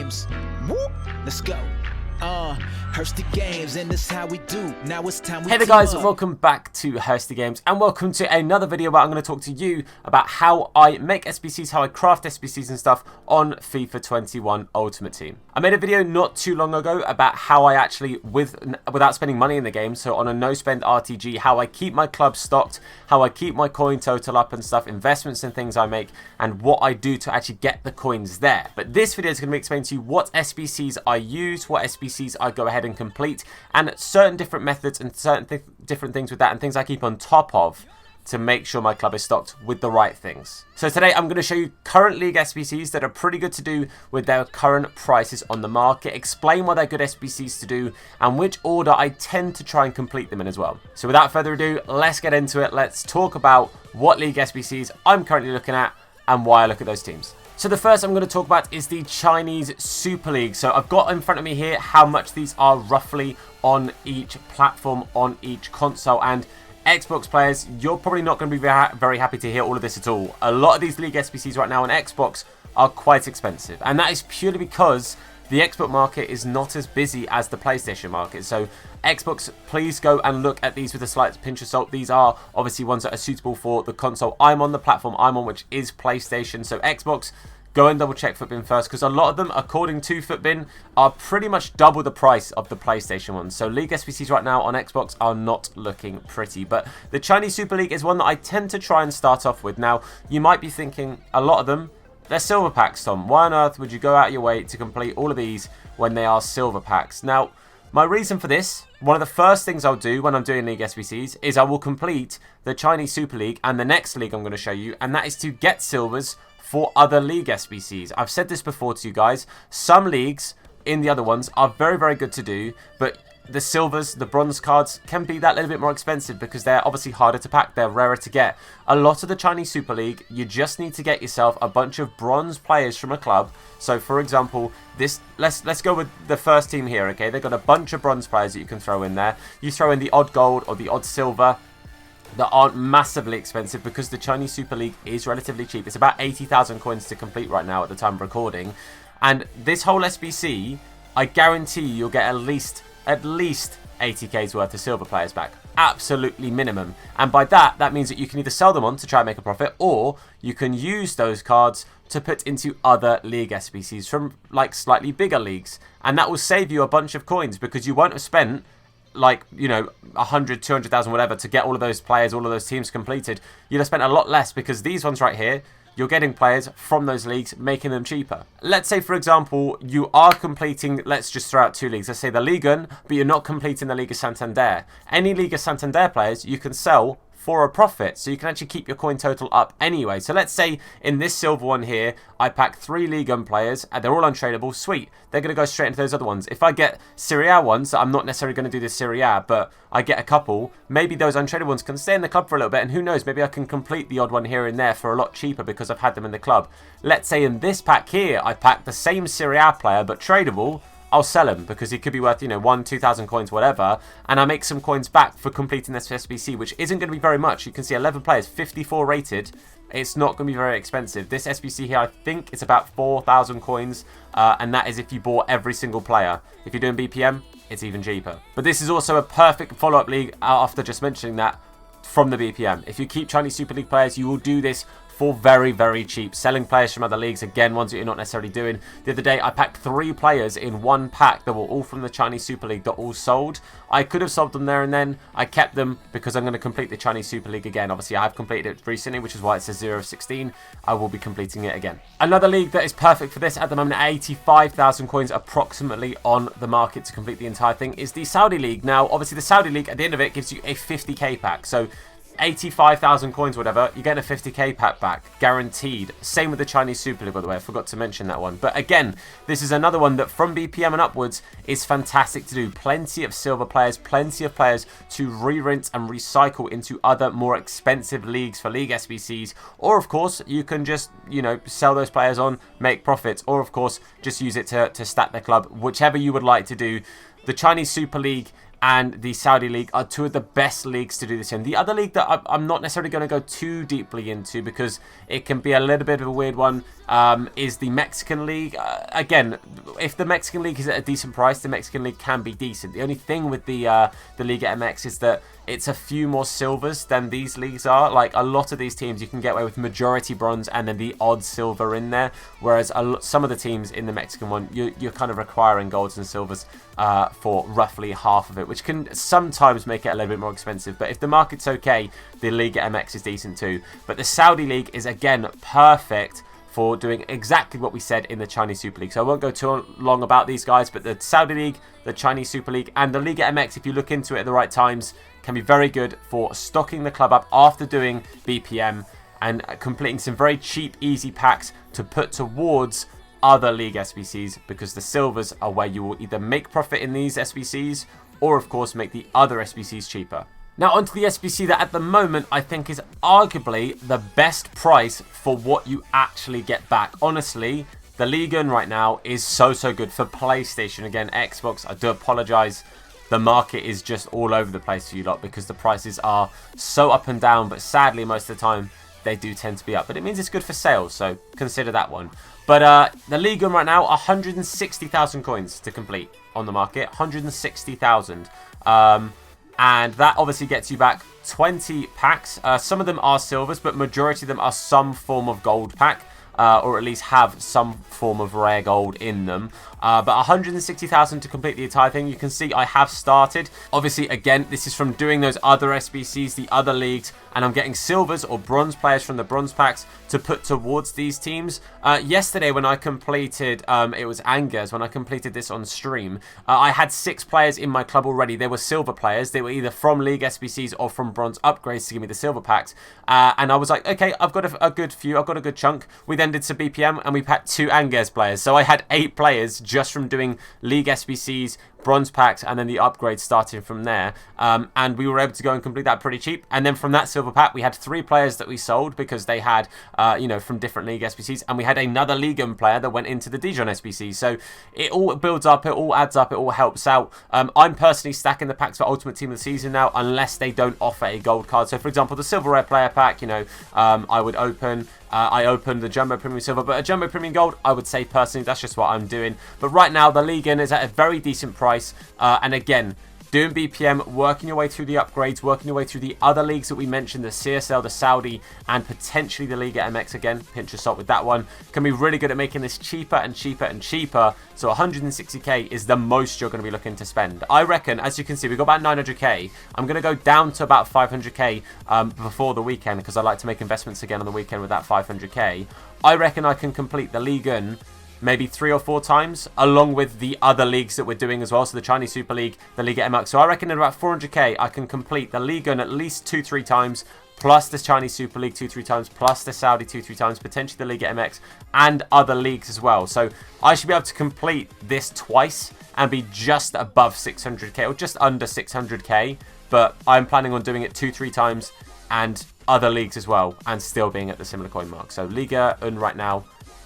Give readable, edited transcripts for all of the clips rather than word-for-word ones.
games. Whoop, let's go. Hursty games, and this how we do. Now it's time we Hey there guys, welcome back to Hursty Games, and welcome to another video where I'm going to talk to you about how I make SBCs, how I craft SBCs and stuff on FIFA 21 Ultimate Team. I made a video not too long ago about how I actually, without spending money in the game, so on a no-spend RTG, how I keep my club stocked, how I keep my coin total up and stuff, investments and things I make, and what I do to actually get the coins there. But this video is going to be explaining to you what SBCs I use, what SBCs I go ahead and complete, and certain different methods and certain different things with that, and things I keep on top of to make sure my club is stocked with the right things. So today I'm going to show you current League SBCs that are pretty good to do with their current prices on the market, explain why they're good SBCs to do, and which order I tend to try and complete them in as well. So without further ado, let's get into it. Let's talk about what League SBCs I'm currently looking at and why I look at those teams. So the first I'm going to talk about is the Chinese Super League. So I've got in front of me here how much these are roughly on each platform, on each console. And Xbox players, you're probably not going to be very happy to hear all of this at all. A lot of these League SBCs right now on Xbox are quite expensive. And that is purely because the Xbox market is not as busy as the PlayStation market. So Xbox, please go and look at these with a slight pinch of salt. These are obviously ones that are suitable for the console I'm on, the platform I'm on, which is PlayStation. So Xbox, go and double check Footbin first, because a lot of them, according to Footbin, are pretty much double the price of the PlayStation ones. So League SBCs right now on Xbox are not looking pretty. But the Chinese Super League is one that I tend to try and start off with. Now, you might be thinking, a lot of them, they're silver packs, Tom. Why on earth would you go out of your way to complete all of these when they are silver packs? Now, my reason for this, one of the first things I'll do when I'm doing League SBCs is I will complete the Chinese Super League and the next league I'm going to show you, and that is to get silvers for other League SBCs. I've said this before to you guys. Some leagues in the other ones are very, very good to do, but the silvers, the bronze cards can be that little bit more expensive because they're obviously harder to pack, they're rarer to get. A lot of the Chinese Super League, you just need to get yourself a bunch of bronze players from a club. So for example, this let's go with the first team here, okay? They've got a bunch of bronze players that you can throw in there. You throw in the odd gold or the odd silver that aren't massively expensive because the Chinese Super League is relatively cheap. It's about 80,000 coins to complete right now at the time of recording. And this whole SBC, I guarantee you'll get at least 80k's worth of silver players back. Absolutely minimum. And by that means that you can either sell them on to try and make a profit, or you can use those cards to put into other League SBCs from like slightly bigger leagues. And that will save you a bunch of coins because you won't have spent like, you know, 100, 200,000, whatever to get all of those players, all of those teams completed. You'd have spent a lot less because these ones right here, you're getting players from those leagues, making them cheaper. Let's say, for example, you are completing, let's just throw out two leagues. Let's say the Ligue 1, but you're not completing the Liga Santander. Any Liga Santander players, you can sell for a profit, so you can actually keep your coin total up anyway. So let's say in this silver one here, I pack 3 Ligue 1 players, and they're all untradeable. Sweet. They're going to go straight into those other ones. If I get Serie A ones, I'm not necessarily going to do the Serie A, but I get a couple, maybe those untradeable ones can stay in the club for a little bit, and who knows, maybe I can complete the odd one here and there for a lot cheaper because I've had them in the club. Let's say in this pack here, I pack the same Serie A player, but tradable. I'll sell him because he could be worth, you know, 2,000 coins, whatever, and I make some coins back for completing this SBC, which isn't going to be very much. You can see 11 players, 54 rated. It's not going to be very expensive. This SBC here, I think it's about 4,000 coins, and that is if you bought every single player. If you're doing BPM, it's even cheaper. But this is also a perfect follow-up league after just mentioning that from the BPM. If you keep Chinese Super League players, you will do this for very, very cheap. Selling players from other leagues, again, ones that you're not necessarily doing. The other day, I packed 3 players in one pack that were all from the Chinese Super League that all sold. I could have sold them there and then. I kept them because I'm going to complete the Chinese Super League again. Obviously, I have completed it recently, which is why it says 0 of 16. I will be completing it again. Another league that is perfect for this at the moment, 85,000 coins approximately on the market to complete the entire thing, is the Saudi League. Now, obviously, the Saudi League, at the end of it, gives you a 50k pack. So 85,000 coins, whatever, you're getting a 50k pack back, guaranteed. Same with the Chinese Super League, by the way, I forgot to mention that one. But again, this is another one that from BPM and upwards is fantastic to do. Plenty of silver players, plenty of players to re-rent and recycle into other more expensive leagues for League SBCs. Or of course, you can just, you know, sell those players on, make profits, or of course, just use it to stack the club, whichever you would like to do. The Chinese Super League and the Saudi League are two of the best leagues to do this in. The other league that I'm not necessarily going to go too deeply into because it can be a little bit of a weird one is the Mexican League. Again, if the Mexican League is at a decent price, the Mexican League can be decent. The only thing with the Liga MX is that it's a few more silvers than these leagues are. Like a lot of these teams, you can get away with majority bronze and then the odd silver in there. Whereas some of the teams in the Mexican one, you're kind of requiring golds and silvers for roughly half of it, which can sometimes make it a little bit more expensive. But if the market's okay, the Liga MX is decent too. But the Saudi League is again perfect for doing exactly what we said in the Chinese Super League. So I won't go too long about these guys, but the Saudi League, the Chinese Super League, and the Liga MX, if you look into it at the right times, can be very good for stocking the club up after doing BPM and completing some very cheap, easy packs to put towards other League SBCs, because the silvers are where you will either make profit in these SBCs or, of course, make the other SBCs cheaper. Now onto the SBC that at the moment I think is arguably the best price for what you actually get back. Honestly, the League right now is so good for PlayStation. Again, Xbox, I do apologise. The market is just all over the place for you lot because the prices are so up and down, but sadly most of the time they do tend to be up. But it means it's good for sales, so consider that one. But the League right now, 160,000 coins to complete on the market. 160,000. And that obviously gets you back 20 packs. Some of them are silvers, but majority of them are some form of gold pack. Or at least have some form of rare gold in them. But 160,000 to complete the entire thing. You can see I have started. Obviously, again, this is from doing those other SBCs, the other leagues, and I'm getting silvers or bronze players from the bronze packs to put towards these teams. Yesterday, when I completed, it was Angers, when I completed this on stream, I had 6 players in my club already. They were silver players. They were either from League SBCs or from bronze upgrades to give me the silver packs. And I was like, okay, I've got a good few. I've got a good chunk. We then did some BPM and we packed 2 Angers players. So I had 8 players just from doing League SBCs, bronze packs, and then the upgrades starting from there. And we were able to go and complete that pretty cheap. And then from that silver pack, we had 3 players that we sold because they had, from different League SBCs. And we had another League player that went into the Dijon SBC. So it all builds up, it all adds up, it all helps out. I'm personally stacking the packs for Ultimate Team of the Season now, unless they don't offer a gold card. So for example, the Silver Rare Player Pack, I would open. I opened the Jumbo Premium Silver, but a Jumbo Premium Gold, I would say personally, that's just what I'm doing. But right now, the League is at a very decent price. And again, doing BPM, working your way through the upgrades, working your way through the other leagues that we mentioned, the CSL, the Saudi, and potentially the Liga MX again, pinch of salt with that one, can be really good at making this cheaper and cheaper and cheaper. So 160k is the most you're going to be looking to spend. I reckon, as you can see, we've got about 900k. I'm going to go down to about 500k before the weekend, because I like to make investments again on the weekend with that 500k. I reckon I can complete the Liga maybe 3 or 4 times, along with the other leagues that we're doing as well. So the Chinese Super League, the Liga MX. So I reckon at about 400k, I can complete the Liga at least 2-3 times, plus the Chinese Super League 2-3 times, plus the Saudi 2-3 times, potentially the Liga MX, and other leagues as well. So I should be able to complete this twice and be just above 600k, or just under 600k. But I'm planning on doing it 2-3 times, and other leagues as well, and still being at the similar coin mark. So Liga right now,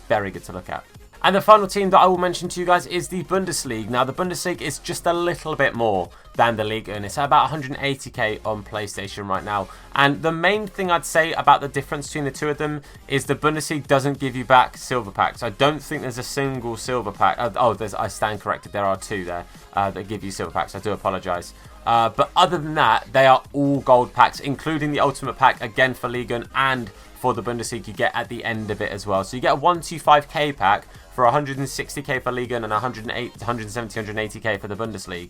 very good to look at. And the final team that I will mention to you guys is the Bundesliga. Now, the Bundesliga is just a little bit more than the Liga, and it's at about 180k on PlayStation right now. And the main thing I'd say about the difference between the two of them is the Bundesliga doesn't give you back silver packs. I don't think there's a single silver pack. I stand corrected. There are 2 there that give you silver packs. I do apologise. But other than that, they are all gold packs, including the Ultimate Pack, again for Liga, and for the Bundesliga you get at the end of it as well. So you get a 125k pack for 160k for Liga and 170, 180k for the Bundesliga.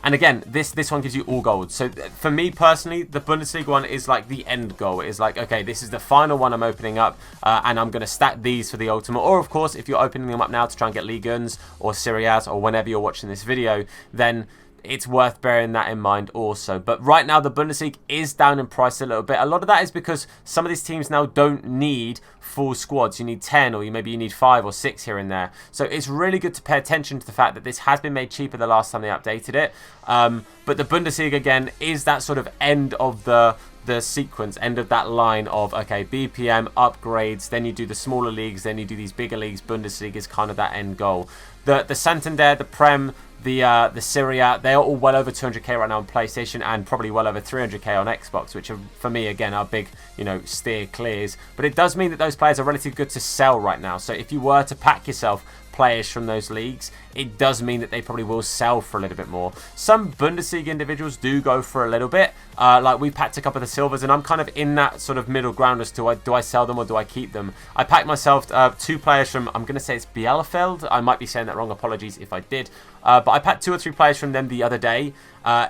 And again, this one gives you all gold. So for me personally, the Bundesliga one is like the end goal. It is like, okay, this is the final one I'm opening up, and I'm going to stack these for the Ultimate. Or of course, if you're opening them up now to try and get Ligas or Serie A's or whenever you're watching this video, then it's worth bearing that in mind also. But right now, the Bundesliga is down in price a little bit. A lot of that is because some of these teams now don't need full squads. You need 10, or maybe you need 5 or 6 here and there. So it's really good to pay attention to the fact that this has been made cheaper the last time they updated it. But the Bundesliga, again, is that sort of end of the the sequence, end of that line of, okay, BPM, upgrades, then you do the smaller leagues, then you do these bigger leagues. Bundesliga is kind of that end goal. The Santander, the Prem, the Syria, they're all well over 200k right now on PlayStation, and probably well over 300k on Xbox, which are, for me, again, are big, you know, steer clears. But it does mean that those players are relatively good to sell right now. So if you were to pack yourself players from those leagues, it does mean that they probably will sell for a little bit more. Some Bundesliga individuals do go for a little bit. Like we packed a couple of the silvers, and I'm kind of in that sort of middle ground as to do I sell them or do I keep them. I packed myself 2 players from, I'm going to say it's Bielefeld. I might be saying that wrong. Apologies if I did. But I packed 2 or 3 players from them the other day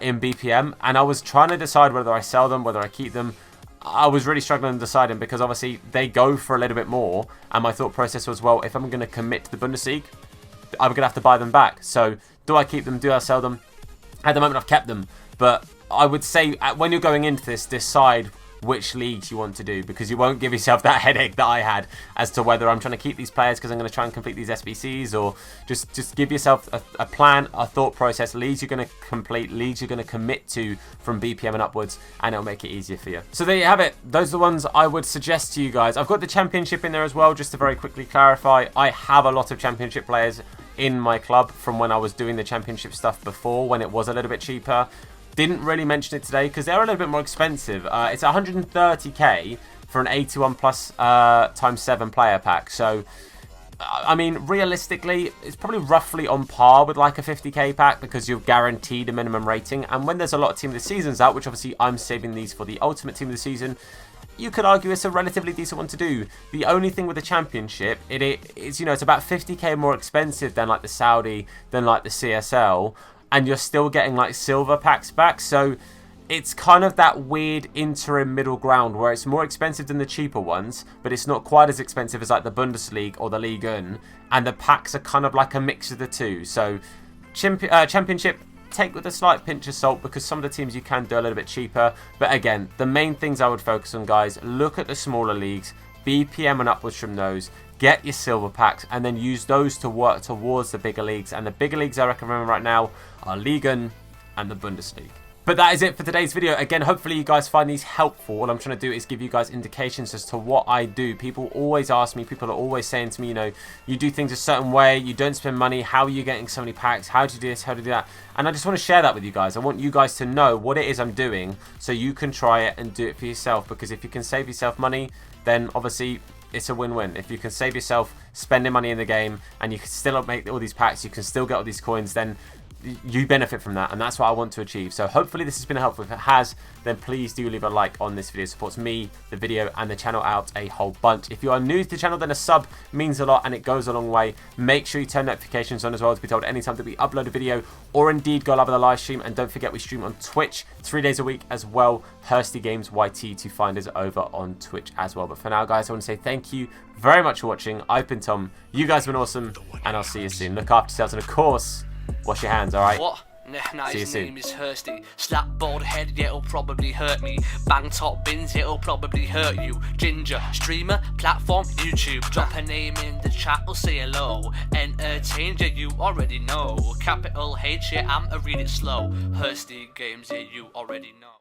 in BPM, and I was trying to decide whether I sell them, whether I keep them. I was really struggling deciding because obviously they go for a little bit more, and my thought process was, well, if I'm going to commit to the Bundesliga, I'm going to have to buy them back. So do I keep them? Do I sell them? At the moment, I've kept them, but I would say when you're going into this, decide which leagues you want to do, because you won't give yourself that headache that I had as to whether I'm trying to keep these players because I'm going to try and complete these SBCs, or just give yourself a plan, a thought process, leagues you're going to complete, leagues you're going to commit to from BPM and upwards, and it'll make it easier for you. So there you have it. Those are the ones I would suggest to you guys. I've got the championship in there as well, just to very quickly clarify. I have a lot of championship players in my club from when I was doing the championship stuff before, when it was a little bit cheaper. Didn't really mention it today because they're a little bit more expensive. It's 130k for an 81 plus times 7 player pack. So, I mean, realistically, it's probably roughly on par with like a 50k pack because you're guaranteed a minimum rating. And when there's a lot of Team of the Seasons out, which obviously I'm saving these for the Ultimate Team of the Season, you could argue it's a relatively decent one to do. The only thing with the championship, it's, you know, it's about 50k more expensive than like the Saudi, than like the CSL. And you're still getting like silver packs back. So it's kind of that weird interim middle ground where it's more expensive than the cheaper ones, but it's not quite as expensive as like the Bundesliga or the Ligue 1. And the packs are kind of like a mix of the two. So championship, take with a slight pinch of salt, because some of the teams you can do a little bit cheaper. But again, the main things I would focus on, guys, look at the smaller leagues, BPM and upwards from those. Get your silver packs and then use those to work towards the bigger leagues. And the bigger leagues I recommend right now are Ligue 1 and the Bundesliga. But that is it for today's video. Again, hopefully you guys find these helpful. What I'm trying to do is give you guys indications as to what I do. People always ask me, people are always saying to me, you know, you do things a certain way, you don't spend money, how are you getting so many packs, how do you do this, how do you do that? And I just want to share that with you guys. I want you guys to know what it is I'm doing so you can try it and do it for yourself. Because if you can save yourself money, then obviously it's a win-win. If you can save yourself spending money in the game and you can still make all these packs, you can still get all these coins, then you benefit from that, and that's what I want to achieve. So hopefully this has been helpful. If it has, then please do leave a like on this video. It supports me, the video, and the channel out a whole bunch. If you are new to the channel, then a sub means a lot and it goes a long way. Make sure you turn notifications on as well to be told anytime that we upload a video, or indeed go live with a live stream. And don't forget, we stream on Twitch 3 days a week as well. Hursty Games YT to find us over on Twitch as well. But for now, guys, I want to say thank you very much for watching. I've been Tom. You guys have been awesome, and I'll see you soon. Look after yourselves, and of course, wash your hands, alright? What? Nah, his name is Hursty. Slap bald head, yeah, it'll probably hurt me. Bang top bins, it'll probably hurt you. Ginger, streamer, platform, YouTube. Drop a name in the chat, or say hello. Entertain, yeah, you already know. Capital H, yeah, I'm a read it slow. Hursty Games, yeah, you already know.